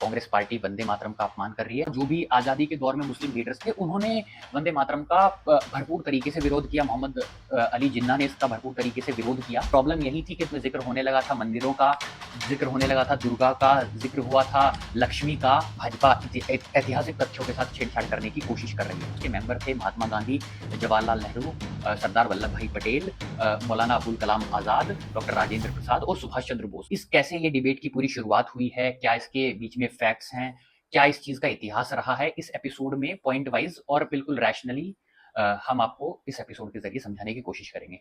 Congress party Vande Mataram का अपमान कर रही है। जो भी आज़ादी के दौर में मुस्लिम लीडर्स थे, उन्होंने वंदे मातरम का भरपूर तरीके से विरोध किया। मोहम्मद अली जिन्ना ने इसका भरपूर तरीके से विरोध किया। प्रॉब्लम यही थी कि इसमें जिक्र होने लगा था मंदिरों का, जिक्र होने लगा था दुर्गा का, जिक्र हुआ था लक्ष्मी का। भाजपा ऐतिहासिक तथ्यों के साथ छेड़छाड़ करने की कोशिश कर रही है। उसके मेंबर थे महात्मा गांधी, जवाहरलाल नेहरू, सरदार वल्लभ भाई पटेल, मौलाना अबुल कलाम आज़ाद, डॉक्टर राजेंद्र प्रसाद और सुभाष चंद्र बोस। इस कैसे ये डिबेट की पूरी शुरुआत हुई है, क्या इसके बीच में फैक्ट्स हैं, क्या इस चीज़ का इतिहास रहा है, इस एपिसोड में पॉइंट वाइज और बिल्कुल रैशनली हम आपको इस एपिसोड के जरिए समझाने की कोशिश करेंगे।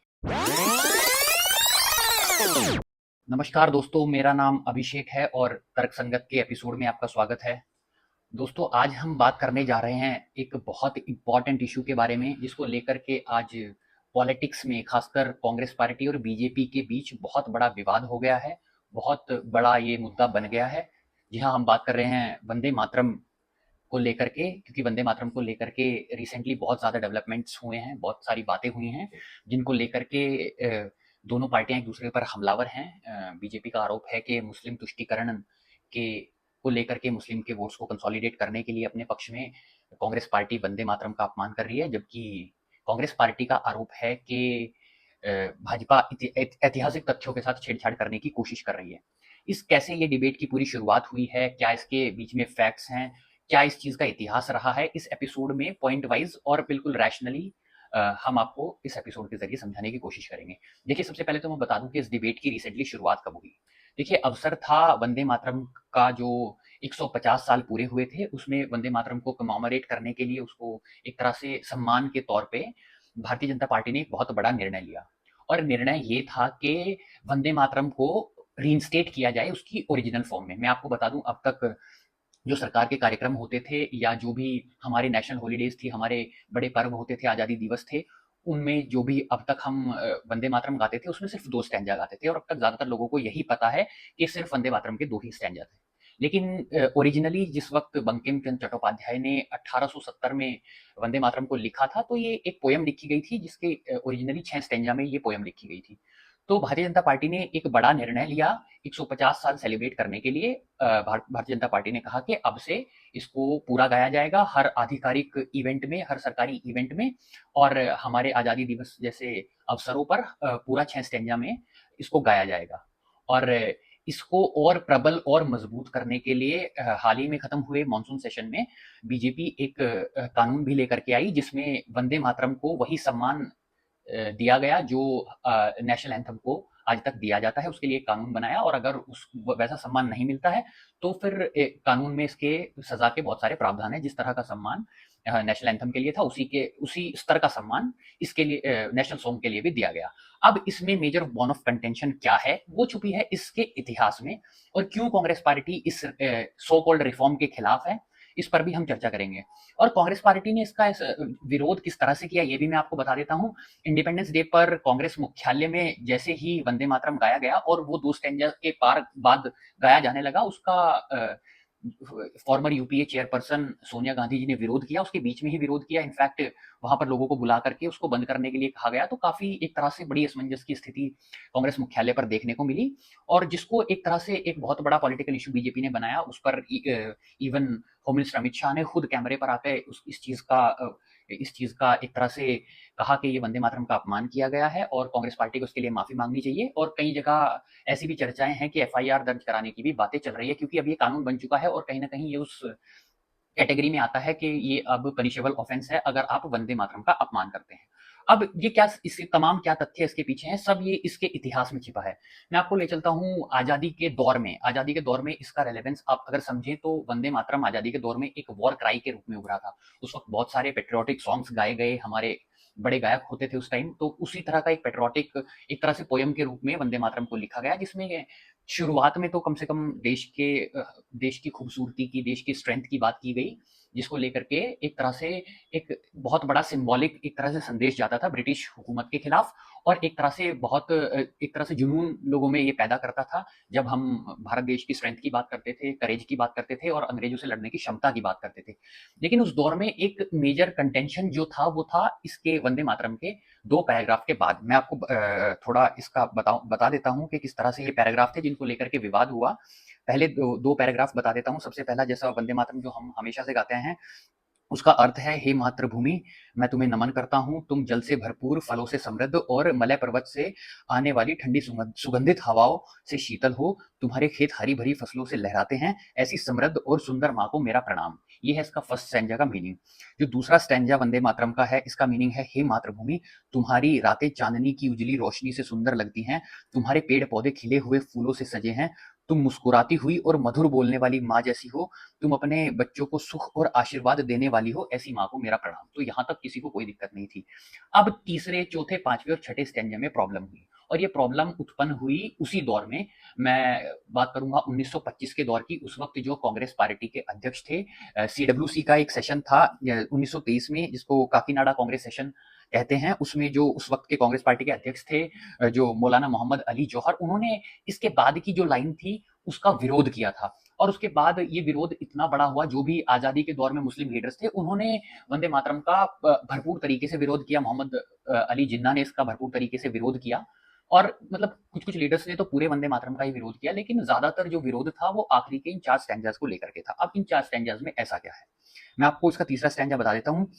नमस्कार दोस्तों, मेरा नाम अभिषेक है और तर्कसंगत के एपिसोड में आपका स्वागत है। दोस्तों, आज हम बात करने जा रहे हैं एक बहुत इम्पॉर्टेंट इशू के बारे में, जिसको लेकर के आज पॉलिटिक्स में खासकर कांग्रेस पार्टी और बीजेपी के बीच बहुत बड़ा विवाद हो गया है। बहुत बड़ा ये मुद्दा बन गया है। जी हाँ, हम बात कर रहे हैं वंदे मातरम को लेकर के, क्योंकि वंदे मातरम को लेकर के रिसेंटली बहुत ज़्यादा डेवलपमेंट्स हुए हैं, बहुत सारी बातें हुई हैं, जिनको लेकर के दोनों पार्टियां एक दूसरे पर हमलावर हैं। बीजेपी का आरोप है कि मुस्लिम तुष्टीकरण के को लेकर के मुस्लिम के वोट्स को कंसोलिडेट करने के लिए अपने पक्ष में कांग्रेस पार्टी वंदे मातरम का अपमान कर रही है, जबकि कांग्रेस पार्टी का आरोप है कि भाजपा ऐतिहासिक तथ्यों के साथ छेड़छाड़ करने की कोशिश कर रही है। इस कैसे ये डिबेट की पूरी शुरुआत हुई है, क्या इसके बीच में फैक्ट्स हैं, क्या इस चीज़ का इतिहास रहा है, इस एपिसोड में पॉइंट वाइज और बिल्कुल रैशनली हम आपको इस एपिसोड के जरिए समझाने की कोशिश करेंगे। देखिए, सबसे पहले तो मैं बता दूं कि इस डिबेट की रिसेंटली शुरुआत कब हुई। देखिए, अवसर था वंदे मातरम का जो 150 साल पूरे हुए थे, उसमें वंदे मातरम को कमेमोरेट करने के लिए, उसको एक तरह से सम्मान के तौर पे भारतीय जनता पार्टी ने एक बहुत बड़ा निर्णय लिया। और निर्णय ये था कि वंदे मातरम को रीइंस्टेट किया जाए उसकी ओरिजिनल फॉर्म में। मैं आपको बता दूं, अब तक जो सरकार के कार्यक्रम होते थे या जो भी हमारी नेशनल हॉलीडेज थी, हमारे बड़े पर्व होते थे, आज़ादी दिवस थे, उनमें जो भी अब तक हम वंदे मातरम गाते थे, उसमें सिर्फ 2 स्टैन्ज़ा गाते थे और अब तक ज़्यादातर लोगों को यही पता है कि सिर्फ वंदे मातरम के 2 ही स्टैन्ज़ा थे। लेकिन ओरिजिनली जिस वक़्त बंकिम चंद्र चट्टोपाध्याय ने 1870 में वंदे मातरम को लिखा था, तो ये एक पोएम लिखी गई थी, जिसके ओरिजिनली 6 स्टैन्ज़ा में ये पोएम लिखी गई थी। तो भारतीय जनता पार्टी ने एक बड़ा निर्णय लिया 150 साल सेलिब्रेट करने के लिए। भारतीय जनता पार्टी ने कहा कि अब से इसको पूरा गाया जाएगा हर आधिकारिक इवेंट में, हर सरकारी इवेंट में, और हमारे आज़ादी दिवस जैसे अवसरों पर पूरा 6 स्टैन्जा में इसको गाया जाएगा। और इसको और प्रबल और मजबूत करने के लिए हाल ही में खत्म हुए मॉनसून सेशन में बीजेपी एक कानून भी लेकर के आई, जिसमें वंदे मातरम को वही सम्मान दिया गया जो नेशनल एंथम को आज तक दिया जाता है। उसके लिए एक कानून बनाया, और अगर उस वैसा सम्मान नहीं मिलता है तो फिर कानून में इसके सजा के बहुत सारे प्रावधान हैं। जिस तरह का सम्मान नेशनल एंथम के लिए था, उसी स्तर का सम्मान इसके लिए नेशनल सॉन्ग के लिए भी दिया गया। अब इसमें मेजर बॉन ऑफ कंटेंशन क्या है, वो छुपी है इसके इतिहास में, और क्यों कांग्रेस पार्टी इस सो कॉल्ड रिफॉर्म के खिलाफ है, इस पर भी हम चर्चा करेंगे। और कांग्रेस पार्टी ने इसका विरोध किस तरह से किया, ये भी मैं आपको बता देता हूँ। इंडिपेंडेंस डे पर कांग्रेस मुख्यालय में जैसे ही वंदे मातरम गाया गया और वो 2 स्टैन्जा के पार बाद गाया जाने लगा, उसका former UPA chairperson Sonia Gandhi ji ने विरोध किया, उसके बीच में ही विरोध किया। इनफैक्ट वहां पर लोगों को बुला करके उसको बंद करने के लिए कहा गया। तो काफी एक तरह से बड़ी असमंजस की स्थिति कांग्रेस मुख्यालय पर देखने को मिली, और जिसको एक तरह से एक बहुत बड़ा पॉलिटिकल इशू बीजेपी ने बनाया। उस पर even home minister Amit Shah ने खुद कैमरे पर आकर इस चीज का एक तरह से कहा कि ये वंदे मातरम का अपमान किया गया है और कांग्रेस पार्टी को उसके लिए माफी मांगनी चाहिए। और कई जगह ऐसी भी चर्चाएं हैं कि एफआईआर दर्ज कराने की भी बातें चल रही है, क्योंकि अब ये कानून बन चुका है और कहीं ना कहीं ये उस कैटेगरी में आता है कि ये अब पनिशेबल ऑफेंस है अगर आप वंदे मातरम का अपमान करते हैं। अब ये क्या, इसके तमाम क्या तथ्य इसके पीछे हैं, सब ये इसके इतिहास में छिपा है। मैं आपको ले चलता हूँ आजादी के दौर में। आजादी के दौर में इसका रेलेवेंस आप अगर समझें तो वंदे मातरम आजादी के दौर में एक वॉर क्राई के रूप में उभरा था। उस वक्त बहुत सारे पेट्रियोटिक सॉन्ग्स गाए गए, हमारे बड़े गायक होते थे उस टाइम, तो उसी तरह का एक पेट्रियोटिक एक तरह से पोयम के रूप में वंदे मातरम को लिखा गया, जिसमें शुरुआत में तो कम से कम देश की खूबसूरती की, देश की स्ट्रेंथ की बात की गई, जिसको लेकर के एक तरह से एक बहुत बड़ा सिंबॉलिक एक तरह से संदेश जाता था ब्रिटिश हुकूमत के खिलाफ। और एक तरह से एक तरह से जुनून लोगों में ये पैदा करता था जब हम भारत देश की स्ट्रेंथ की बात करते थे, करेज की बात करते थे और अंग्रेजों से लड़ने की क्षमता की बात करते थे। लेकिन उस दौर में एक मेजर कंटेंशन जो था वो था इसके वंदे मातरम के 2 पैराग्राफ के बाद। मैं आपको थोड़ा इसका बता देता हूँ कि किस तरह से ये पैराग्राफ थे जिनको लेकर के विवाद हुआ। पहले दो पैराग्राफ बता देता हूँ। सबसे पहला, जैसा वंदे मातरम जो हम हमेशा से गाते हैं, उसका अर्थ है, हे मातृभूमि, मैं तुम्हें नमन करता हूँ। तुम जल से भरपूर, फलों से समृद्ध और मलय पर्वत से आने वाली ठंडी सुगंधित हवाओं से शीतल हो। तुम्हारे खेत हरी भरी फसलों से लहराते हैं। ऐसी समृद्ध और सुंदर माँ को मेरा प्रणाम। ये है इसका फर्स्ट स्टैंजा का मीनिंग। जो दूसरा स्टैंजा वंदे मातरम का है, इसका मीनिंग है, हे मातृभूमि, तुम्हारी रातें चांदनी की उजली रोशनी से सुंदर लगती हैं। तुम्हारे पेड़ पौधे खिले हुए फूलों से सजे हैं। तुम मुस्कुराती हुई और मधुर बोलने वाली माँ जैसी हो। तुम अपने बच्चों को सुख और आशीर्वाद देने वाली हो। ऐसी माँ को मेरा प्रणाम। तो यहाँ तक किसी को कोई दिक्कत नहीं थी। अब तीसरे, चौथे, पांचवें और छठे स्टैंजा में प्रॉब्लम हुई, और ये प्रॉब्लम उत्पन्न हुई उसी दौर में। मैं बात करूंगा 1925 के दौर की। उस वक्त जो कांग्रेस पार्टी के अध्यक्ष थे, सीडब्ल्यूसी का एक सेशन था 1923 में, जिसको काकीनाडा कांग्रेस सेशन कहते हैं। उसमें जो उस वक्त के कांग्रेस पार्टी के अध्यक्ष थे, जो मौलाना मोहम्मद अली जौहर, उन्होंने इसके बाद की जो लाइन थी उसका विरोध किया था। और उसके बाद ये विरोध इतना बड़ा हुआ, जो भी आजादी के दौर में मुस्लिम लीडर्स थे, उन्होंने वंदे मातरम का भरपूर तरीके से विरोध किया। मोहम्मद अली जिन्ना ने इसका भरपूर तरीके से विरोध किया। और मतलब कुछ कुछ लीडर्स ने तो पूरे वंदे मातरम का ही विरोध किया, लेकिन ज्यादातर जो विरोध था वो आखिरी के इन 4 स्टैंजास को लेकर के था। अब इन 4 स्टैंजास में ऐसा क्या है, मैं आपको इसका तीसरा स्टैंजा बता देता हूँ।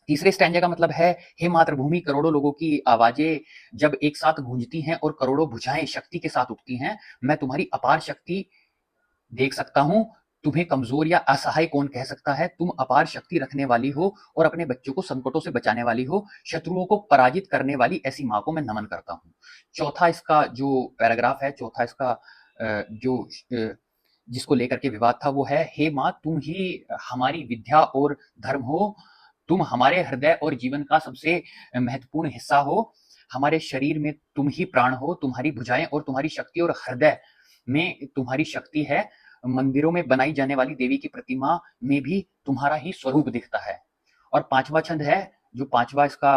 तीसरे स्टैंजा का मतलब है, हे मातृभूमि, करोड़ों लोगों की आवाजें जब एक साथ गूंजती हैं और करोड़ों भुजाएं शक्ति के साथ उठती हैं, मैं तुम्हारी अपार शक्ति देख सकता हूं। तुम्हें कमजोर या असहाय कौन कह सकता है। तुम अपार शक्ति रखने वाली हो और अपने बच्चों को संकटों से बचाने वाली हो। शत्रुओं को पराजित करने वाली ऐसी मां को मैं नमन करता हूं। चौथा इसका जो पैराग्राफ है, चौथा इसका जो जिसको लेकर के विवाद था, वो है, हे मां, तुम ही हमारी विद्या और धर्म हो। तुम हमारे हृदय और जीवन का सबसे महत्वपूर्ण हिस्सा हो। हमारे शरीर में तुम ही प्राण हो। तुम्हारी भुजाएं और तुम्हारी शक्ति और हृदय में तुम्हारी शक्ति है। मंदिरों में बनाई जाने वाली देवी की प्रतिमा में भी तुम्हारा ही स्वरूप दिखता है। और पांचवा छंद है, जो पांचवा इसका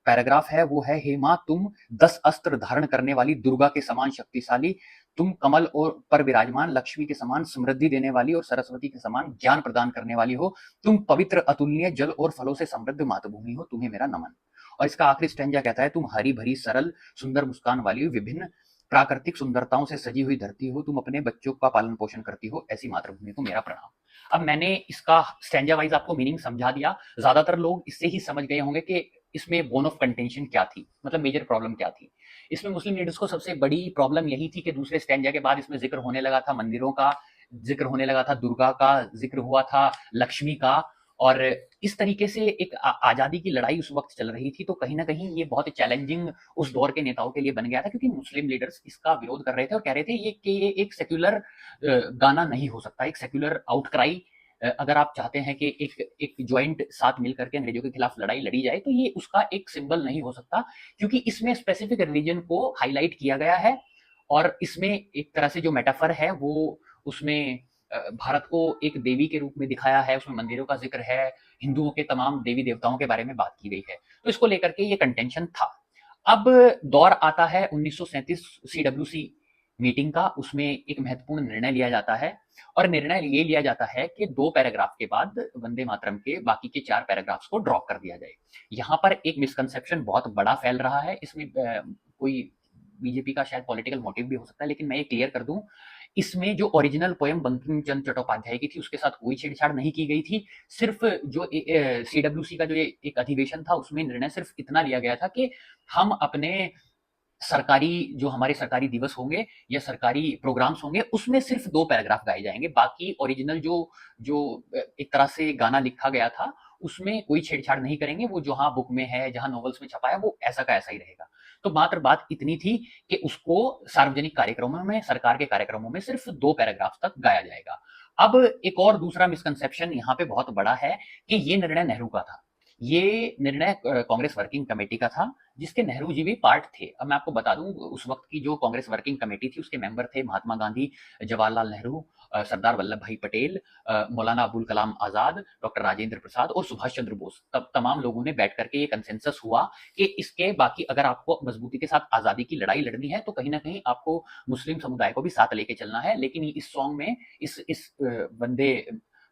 पैराग्राफ है, वो है, हे मां, तुम 10 अस्त्र धारण करने वाली दुर्गा के समान शक्तिशाली। तुम कमल और पर विराजमान लक्ष्मी के समान समृद्धि देने वाली और सरस्वती के समान ज्ञान प्रदान करने वाली हो। तुम पवित्र, अतुलनीय, जल और फलों से समृद्ध मातृभूमि हो। तुम्हें मेरा नमन। और इसका आखिरी स्टैंजा कहता है, तुम हरी भरी, सरल, सुंदर मुस्कान वाली, विभिन्न प्राकृतिक सुंदरताओं से सजी हुई धरती हो। तुम अपने बच्चों का पालन पोषण करती हो। ऐसी मातृभूमि को मेरा प्रणाम। अब मैंने इसका स्टैंजा वाइज आपको मीनिंग समझा दिया। ज्यादातर लोग इससे ही समझ गए होंगे कि इसमें बोन ऑफ कंटेंशन क्या थी, मतलब मेजर प्रॉब्लम क्या थी। इसमें मुस्लिम लीडर्स को सबसे बड़ी प्रॉब्लम यही थी कि दूसरे स्टैंजा के बाद इसमें जिक्र होने लगा था मंदिरों का, जिक्र होने लगा था दुर्गा का, जिक्र हुआ था लक्ष्मी का। और इस तरीके से एक आजादी की लड़ाई उस वक्त चल रही थी। तो कहीं ना कहीं ये बहुत चैलेंजिंग उस दौर के नेताओं के लिए बन गया था, क्योंकि मुस्लिम लीडर्स इसका विरोध कर रहे थे और कह रहे थे ये एक सेक्युलर गाना नहीं हो सकता, एक सेक्युलर आउटक्राई। अगर आप चाहते हैं कि एक ज्वाइंट साथ मिलकर के अंग्रेजों के खिलाफ लड़ाई लड़ी जाए, तो ये उसका एक सिंबल नहीं हो सकता, क्योंकि इसमें स्पेसिफिक रिलीजन को हाईलाइट किया गया है। और इसमें एक तरह से जो मेटाफर है वो उसमें भारत को एक देवी के रूप में दिखाया है, उसमें मंदिरों का जिक्र है, हिंदुओं के तमाम देवी देवताओं के बारे में बात की गई है। तो इसको लेकर के ये कंटेंशन था। अब दौर आता है 1937 सीडब्ल्यूसी मीटिंग का। उसमें एक महत्वपूर्ण निर्णय लिया जाता है, और निर्णय ये लिया जाता है कि 2 पैराग्राफ के बाद वंदे मातरम के बाकी के 4 पैराग्राफ्स को ड्रॉप कर दिया जाए। यहाँ पर एक मिसकंसेप्शन बहुत बड़ा फैल रहा है। इसमें कोई बीजेपी का शायद पॉलिटिकल मोटिव भी हो सकता है, लेकिन मैं ये क्लियर कर दूं, इसमें जो ओरिजिनल पोएम बंकिम चंद्र चट्टोपाध्याय की थी उसके साथ कोई छेड़छाड़ नहीं की गई थी। सिर्फ जो सीडब्ल्यूसी का जो एक अधिवेशन था, उसमें निर्णय सिर्फ इतना लिया गया था कि हम अपने सरकारी, जो हमारे सरकारी दिवस होंगे या सरकारी प्रोग्राम्स होंगे, उसमें सिर्फ 2 पैराग्राफ गाए जाएंगे। बाकी ओरिजिनल जो जो एक तरह से गाना लिखा गया था, उसमें कोई छेड़छाड़ नहीं करेंगे। वो जहां बुक में है, जहां नॉवेल्स में छपा है, वो ऐसा का ऐसा ही रहेगा। तो मात्र बात इतनी थी कि उसको सार्वजनिक कार्यक्रमों में, सरकार के कार्यक्रमों में सिर्फ 2 पैराग्राफ तक गाया जाएगा। अब एक और दूसरा मिसकंसेप्शन यहाँ पे बहुत बड़ा है कि ये निर्णय नेहरू का था। ये निर्णय कांग्रेस वर्किंग कमेटी का था, जिसके नेहरू जी भी पार्ट थे। अब मैं आपको बता दूं, उस वक्त की जो कांग्रेस वर्किंग कमेटी थी, उसके मेंबर थे महात्मा गांधी, जवाहरलाल नेहरू, सरदार वल्लभ भाई पटेल, मौलाना अबुल कलाम आजाद, डॉक्टर राजेंद्र प्रसाद और सुभाष चंद्र बोस। तब तमाम लोगों ने बैठ करके ये कंसेंसस हुआ कि इसके बाकी, अगर आपको मजबूती के साथ आजादी की लड़ाई लड़नी है, तो कहीं ना कहीं आपको मुस्लिम समुदाय को भी साथ लेके चलना है। लेकिन इस सॉन्ग में, इस वंदे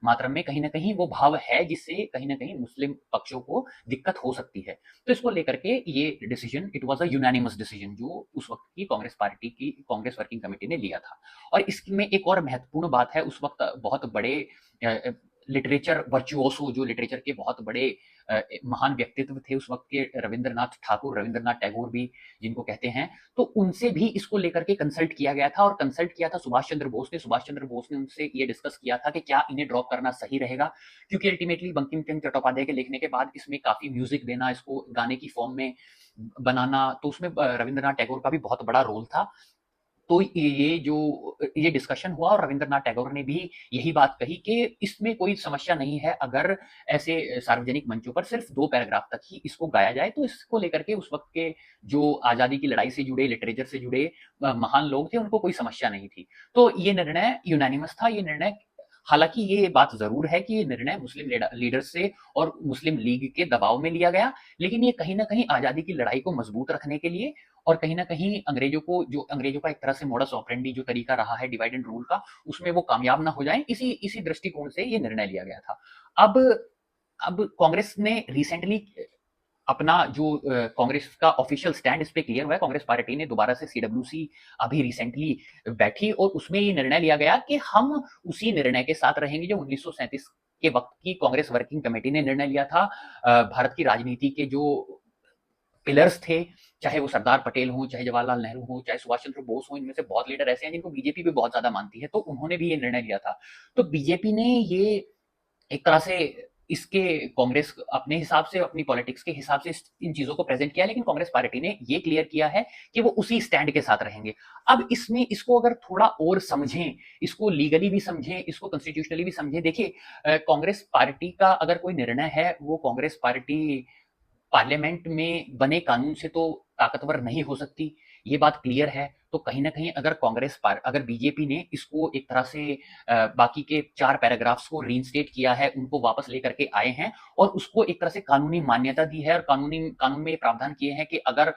मात्रा में कहीं न कहीं वो भाव है, जिससे कहीं न कहीं मुस्लिम पक्षों को दिक्कत हो सकती है। तो इसको लेकर के ये decision, it was a unanimous decision, जो उस वक़्त की कांग्रेस पार्टी की कांग्रेस वर्किंग कमेटी ने लिया था। और इसमें एक और महत्वपूर्ण बात है, उस वक़्त बहुत बड़े लिटरेचर वर्चुओसो, जो लिटरेचर के बहुत बड़े महान व्यक्तित्व थे उस वक़्त के, रवींद्रनाथ ठाकुर, रवींद्रनाथ टैगोर भी जिनको कहते हैं, तो उनसे भी इसको लेकर के कंसल्ट किया गया था, और कंसल्ट किया था सुभाष चंद्र बोस ने। सुभाष चंद्र बोस ने उनसे ये डिस्कस किया था कि क्या इन्हें ड्रॉप करना सही रहेगा, क्योंकि अल्टीमेटली बंकिम चंद्र चट्टोपाध्याय के लिखने के बाद इसमें काफ़ी म्यूज़िक देना, इसको गाने की फॉर्म में बनाना, तो उसमें रवींद्रनाथ टैगोर का भी बहुत बड़ा रोल था। तो ये डिस्कशन हुआ, और रविंद्रनाथ टैगोर ने भी यही बात कही कि इसमें कोई समस्या नहीं है, अगर ऐसे सार्वजनिक मंचों पर सिर्फ 2 पैराग्राफ तक ही इसको गाया जाए। तो इसको लेकर के उस वक़्त के जो आज़ादी की लड़ाई से जुड़े, लिटरेचर से जुड़े महान लोग थे, उनको कोई समस्या नहीं थी। तो ये निर्णय यूनानिमस था। ये निर्णय, हालाँकि ये बात ज़रूर है कि ये निर्णय मुस्लिम लीडर्स से और मुस्लिम लीग के दबाव में लिया गया, लेकिन ये कहीं न कहीं आज़ादी की लड़ाई को मजबूत रखने के लिए, और कहीं न कहीं अंग्रेजों का एक तरह से मोडस ऑपरेंडी जो तरीका रहा है डिवाइड एंड रूल का, उसमें वो कामयाब ना हो जाएँ, इसी इसी दृष्टिकोण से ये निर्णय लिया गया था। अब अब कांग्रेस ने रिसेंटली अपना जो कांग्रेस का ऑफिशियल स्टैंड इस पे क्लियर हुआ है। कांग्रेस पार्टी ने दोबारा से सीडब्ल्यूसी अभी रिसेंटली बैठी, और उसमें ये निर्णय लिया गया कि हम उसी निर्णय के साथ रहेंगे जो 1937 के वक्त की कांग्रेस वर्किंग कमेटी ने निर्णय लिया था। भारत की राजनीति के जो पिलर्स थे, चाहे वो सरदार पटेल हों, चाहे जवाहरलाल नेहरू हों, चाहे सुभाष चंद्र बोस हों, इनमें से बहुत लीडर ऐसे हैं जिनको बीजेपी भी बहुत ज़्यादा मानती है, तो उन्होंने भी ये निर्णय लिया था। तो बीजेपी ने ये एक तरह से इसके कांग्रेस अपने हिसाब से, अपनी पॉलिटिक्स के हिसाब से इन चीज़ों को प्रेज़ेंट किया, लेकिन कांग्रेस पार्टी ने ये क्लियर किया है कि वो उसी स्टैंड के साथ रहेंगे। अब इसमें इसको अगर थोड़ा और समझें, इसको लीगली भी समझें, इसको कॉन्स्टिट्यूशनली भी समझें। देखिए, कांग्रेस पार्टी का अगर कोई निर्णय है, वो कांग्रेस पार्टी पार्लियामेंट में बने कानून से तो ताकतवर नहीं हो सकती, ये बात क्लियर है। तो कहीं न कहीं अगर बीजेपी ने इसको एक तरह से बाकी के 4 पैराग्राफ्स को रीइंस्टेट किया है, उनको वापस लेकर के आए हैं, और उसको एक तरह से कानूनी मान्यता दी है, और कानून में ये प्रावधान किए हैं कि अगर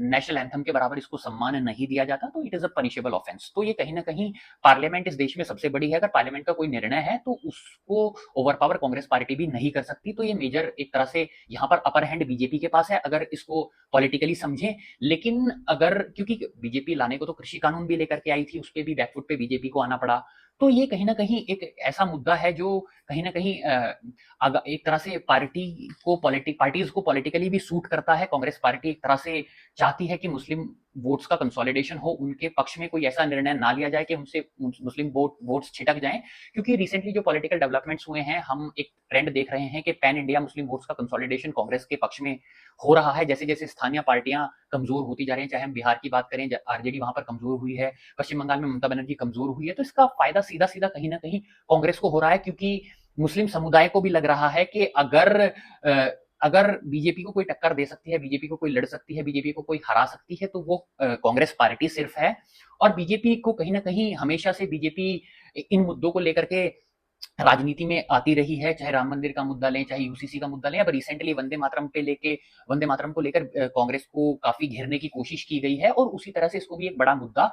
नेशनल एंथम के बराबर इसको सम्मान नहीं दिया जाता, तो it is a punishable offence. तो ये कहीं न कहीं पार्लियामेंट इस देश में सबसे बड़ी है, अगर पार्लियामेंट का कोई निर्णय है, तो उसको ओवरपावर कांग्रेस पार्टी भी नहीं कर सकती। तो ये मेजर एक तरह से यहाँ पर अपर हैंड बीजेपी के पास है, अगर इसको पॉलिटिकली समझें। लेकिन अगर, क्योंकि बीजेपी लाने को तो कृषि कानून भी लेकर के आई थी, उसपे भी बैकफुट पे बीजेपी को आना पड़ा। तो ये कहीं न कहीं एक ऐसा मुद्दा है जो कहीं न कहीं एक तरह से पार्टीज़ को पॉलिटिकली भी सूट करता है। कांग्रेस पार्टी एक तरह से चाहती है कि मुस्लिम वोट्स का कंसोलिडेशन हो, उनके पक्ष में कोई ऐसा निर्णय ना लिया जाए कि उनसे मुस्लिम वोट्स छिटक जाएँ। क्योंकि रिसेंटली जो पॉलिटिकल डेवलपमेंट्स हुए हैं, हम एक ट्रेंड देख रहे हैं कि पैन इंडिया मुस्लिम वोट्स का कंसोलिडेशन कांग्रेस के पक्ष में हो रहा है। जैसे-जैसे स्थानीय पार्टियाँ कमज़ोर होती जा रही हैं, चाहे हम बिहार की बात करें, आरजेडी वहाँ पर कमज़ोर हुई है, पश्चिम बंगाल में ममता बनर्जी कमज़ोर हुई है, तो इसका फ़ायदा सीधा-सीधा कहीं न कहीं कांग्रेस को हो रहा है, क्योंकि मुस्लिम समुदाय को भी लग रहा है कि अगर बीजेपी को कोई टक्कर दे सकती है, बीजेपी को कोई लड़ सकती है, बीजेपी को कोई हरा सकती है, तो वो कांग्रेस पार्टी सिर्फ है। और बीजेपी को कहीं न कहीं हमेशा से बीजेपी इन मुद्दों को लेकर के राजनीति में आती रही है, चाहे राम मंदिर का मुद्दा लें, चाहे यूसीसी का मुद्दा लें। अब रिसेंटली वंदे मातरम को लेकर कांग्रेस को काफ़ी घेरने की कोशिश की गई है, और उसी तरह से इसको भी एक बड़ा मुद्दा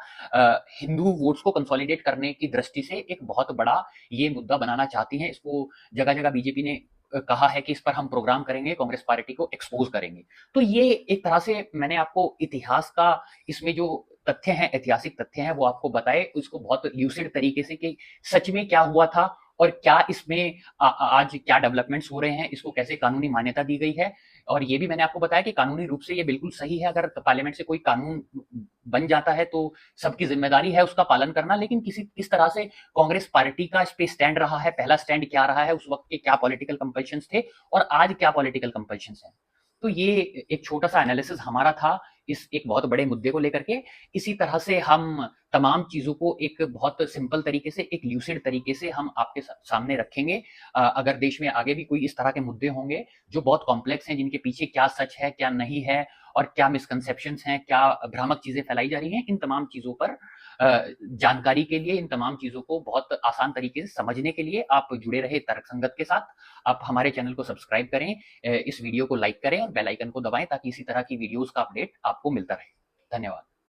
हिंदू वोट्स को कंसोलिडेट करने की दृष्टि से एक बहुत बड़ा ये मुद्दा बनाना चाहती हैं। इसको जगह-जगह बीजेपी ने कहा है कि इस पर हम प्रोग्राम करेंगे, कांग्रेस पार्टी को एक्सपोज़ करेंगे। तो ये एक तरह से मैंने आपको इतिहास का, इसमें जो तथ्य हैं, ऐतिहासिक तथ्य हैं, वो आपको बताए, उसको बहुत ल्यूसिड तरीके से, कि सच में क्या हुआ था, और क्या इसमें आज क्या डेवलपमेंट्स हो रहे हैं, इसको कैसे कानूनी मान्यता दी गई है। और ये भी मैंने आपको बताया कि कानूनी रूप से ये बिल्कुल सही है, अगर पार्लियामेंट से कोई कानून बन जाता है, तो सबकी ज़िम्मेदारी है उसका पालन करना। लेकिन किस तरह से कांग्रेस पार्टी का इस पे स्टैंड रहा है, पहला स्टैंड क्या रहा है, उस वक़्त के क्या पॉलिटिकल कंपल्शंस थे, और आज क्या पॉलिटिकल कंपल्शंस हैं। तो ये एक छोटा-सा एनालिसिस हमारा था इस एक बहुत बड़े मुद्दे को लेकर के। इसी तरह से हम तमाम चीज़ों को एक बहुत सिंपल तरीके से, एक ल्यूसिड तरीके से हम आपके सामने रखेंगे। अगर देश में आगे भी कोई इस तरह के मुद्दे होंगे जो बहुत कॉम्प्लेक्स हैं, जिनके पीछे क्या सच है, क्या नहीं है, और क्या मिसकंसेप्शंस हैं, क्या भ्रामक चीज़ें फैलाई जा रही हैं, इन तमाम चीज़ों पर जानकारी के लिए, इन तमाम चीज़ों को बहुत आसान तरीके से समझने के लिए आप जुड़े रहे तर्कसंगत के साथ। आप हमारे चैनल को सब्सक्राइब करें, इस वीडियो को लाइक करें, और बेल आइकन को दबाएँ, ताकि इसी तरह की वीडियोज़ का अपडेट आपको मिलता रहे। धन्यवाद।